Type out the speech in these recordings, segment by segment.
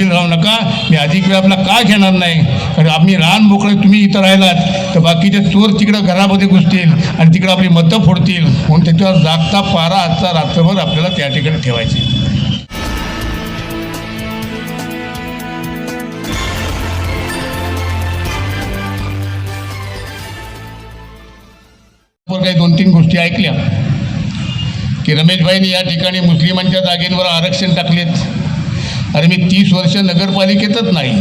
गाफील राहू नका. मी अधिक वेळ आपला का घेणार नाही, कारण आम्ही रान मोकळे तुम्ही इथं राहिलात तर बाकीचे चोर तिकडं घरामध्ये घुसतील आणि तिकडं आपली मतं फोडतील. म्हणून त्याच्यावर जागता पारा आजचा रात्रभर आपल्याला त्या ठिकाणी ठेवायची. काही 2-3 गोष्टी ऐकल्या की रमेशभाईंनी या ठिकाणी मुस्लिमांच्या जागेंवर आरक्षण टाकलेत. अरे मी 30 वर्ष नगरपालिकेतच नाही,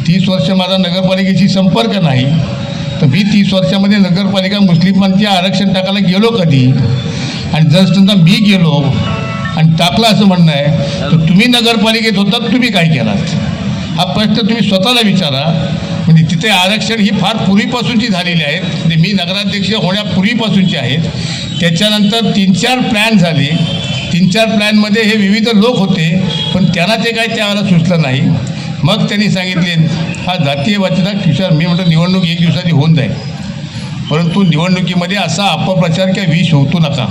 30 वर्ष माझा नगरपालिकेशी संपर्क नाही, तर मी 30 वर्षामध्ये नगरपालिका मुस्लिमांचे आरक्षण टाकायला गेलो कधी? आणि जर समजा मी गेलो आणि टाकलं असं म्हणणं आहे तर तुम्ही नगरपालिकेत होतात, तुम्ही काय केलात? हा प्रश्न तुम्ही स्वतःला विचारा. म्हणजे तिथे आरक्षण ही फार पूर्वीपासूनची झालेली आहेत, म्हणजे मी नगराध्यक्ष होण्यापूर्वीपासूनची आहेत. त्याच्यानंतर 3-4 प्लॅन झाले, 3-4 प्लॅनमध्ये हे विविध लोक होते, पण त्यांना ते काही त्यावेळेला सुचलं नाही. मग त्यांनी सांगितले हा जातीयवादाचा किशोर, मी म्हटलं निवडणूक 1 दिवसाची होऊन जाईल, परंतु निवडणुकीमध्ये असा अपप्रचार किंवा विष होतो नका.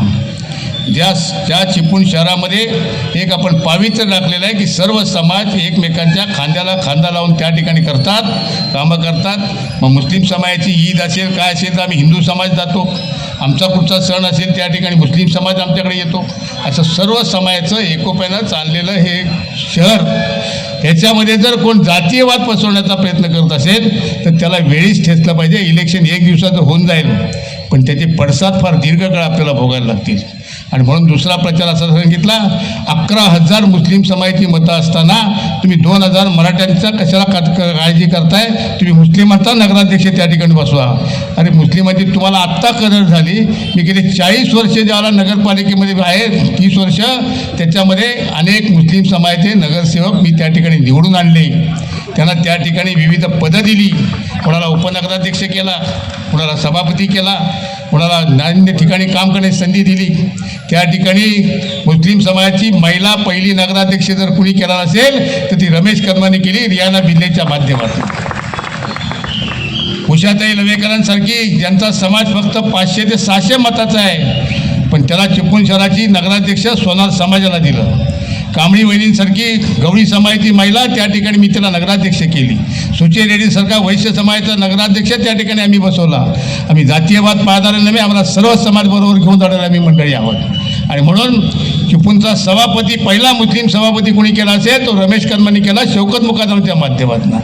ज्या चिपळूण शहरामध्ये एक आपण पावित्र्य टाकलेलं आहे की सर्व समाज एकमेकांच्या खांद्याला खांदा लावून त्या ठिकाणी करतात, कामं करतात. मग मुस्लिम समाजाची ईद असेल काय असेल तर आम्ही हिंदू समाज जातो, आमचा कुठचा सण असेल त्या ठिकाणी मुस्लिम समाज आमच्याकडे येतो. असं सर्व समाजाचं एकोप्यानं चाललेलं हे शहर, ह्याच्यामध्ये जर कोण जातीयवाद पसरवण्याचा प्रयत्न करत असेल तर त्याला वेळीच ठेचलं पाहिजे. इलेक्शन 1 दिवसाचं होऊन जाईल, पण त्याचे पडसाद फार दीर्घकाळ आपल्याला भोगायला लागतील. आणि म्हणून दुसरा प्रचार असा सांगितला 11,000 मुस्लिम समाजाची मतं असताना तुम्ही 2,000 मराठ्यांचा कशाला काळजी करताय? तुम्ही मुस्लिमांचा नगराध्यक्ष त्या ठिकाणी बसवा. अरे मुस्लिमांची तुम्हाला आत्ता कदर झाली. मी गेले 40 वर्ष ज्याला नगरपालिकेमध्ये आहे, 30 वर्ष, त्याच्यामध्ये अनेक मुस्लिम समाजाचे नगरसेवक मी त्या ठिकाणी निवडून आणले. त्यांना त्या ठिकाणी विविध पदं दिली. कोणाला उपनगराध्यक्ष केला, कोणाला सभापती केला, कोणाला नान्य ठिकाणी काम करण्याची संधी दिली. त्या ठिकाणी मुस्लिम समाजाची महिला पहिली नगराध्यक्ष जर कुणी केला नसेल तर ती रमेश कदमांनी केली, रियाना बिल्लेच्या माध्यमातून. उषाताई लवेकरांसारखी ज्यांचा समाज फक्त 500 ते 600 मताचा आहे, पण त्याला चिपळूण शहराची नगराध्यक्ष सोनार समाजाला दिलं. कांबळी वहिनींसारखी गवळी समाजाची महिला त्या ठिकाणी मी त्याला नगराध्यक्ष केली. सुचे रेड्डीसारखा वैश्य समाजाचा नगराध्यक्ष त्या ठिकाणी आम्ही बसवला. आम्ही जातीयवाद पाहणारे नव्हे, आम्हाला सर्व समाज बरोबर घेऊन जाणारे आम्ही मंडळी आहोत. आणि म्हणून चिपळूणचा सभापती, पहिला मुस्लिम सभापती कोणी केला असेल तो रमेश कदमांनी केला, शौकत मुकादमच्या माध्यमातून.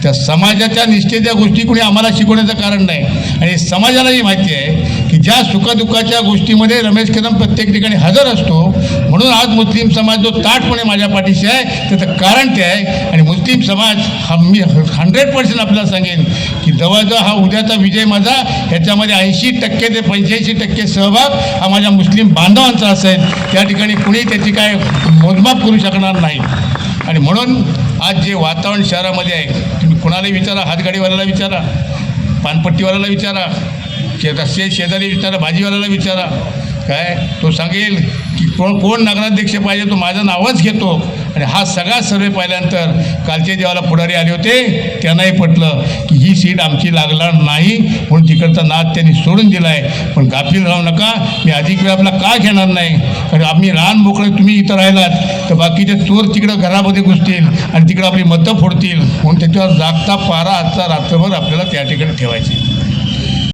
त्या समाजाच्या निष्ठेच्या गोष्टी कोणी आम्हाला शिकवण्याचं कारण नाही. आणि समाजालाही माहिती आहे की ज्या सुखदुःखाच्या गोष्टीमध्ये रमेश कदम प्रत्येक ठिकाणी हजर असतो. म्हणून आज मुस्लिम समाज जो ताटपणे माझ्या पाठीशी आहे त्याचं कारण ते आहे. आणि मुस्लिम समाज हा मी 100% आपल्याला सांगेन की जवळजवळ हा उद्याचा विजय माझा, ह्याच्यामध्ये 80% ते 85% सहभाग हा माझ्या मुस्लिम बांधवांचा असेल. त्या ठिकाणी कुणी त्याची काय मोजमाप करू शकणार नाही. आणि म्हणून आज जे वातावरण शहरामध्ये आहे, तुम्ही कुणालाही विचारा, हातगाडीवाल्याला विचारा, पानपट्टीवाल्याला विचारा, शेजारी विचारा, भाजीवाल्याला विचारा, काय तो सांगेल की कोण नगराध्यक्ष पाहिजे, तो माझं नावच घेतो. आणि हा सगळा सर्वे पाहिल्यानंतर कालचे जेव्हा पुढारी आले होते त्यांनाही पटलं की ही सीट आमची लागणार नाही, म्हणून तिकडचा नाद त्यांनी सोडून दिला आहे. पण गाफील राहू नका. मी अधिक वेळ आपला का घेणार नाही, कारण आम्ही रान मोकळे तुम्ही इथं राहिलात तर बाकीचे चोर तिकडं घरामध्ये घुसतील आणि तिकडं आपली मतं फोडतील. म्हणून त्याच्यावर जागता पारा आजचा रात्रभर आपल्याला त्या ठिकाणी ठेवायची.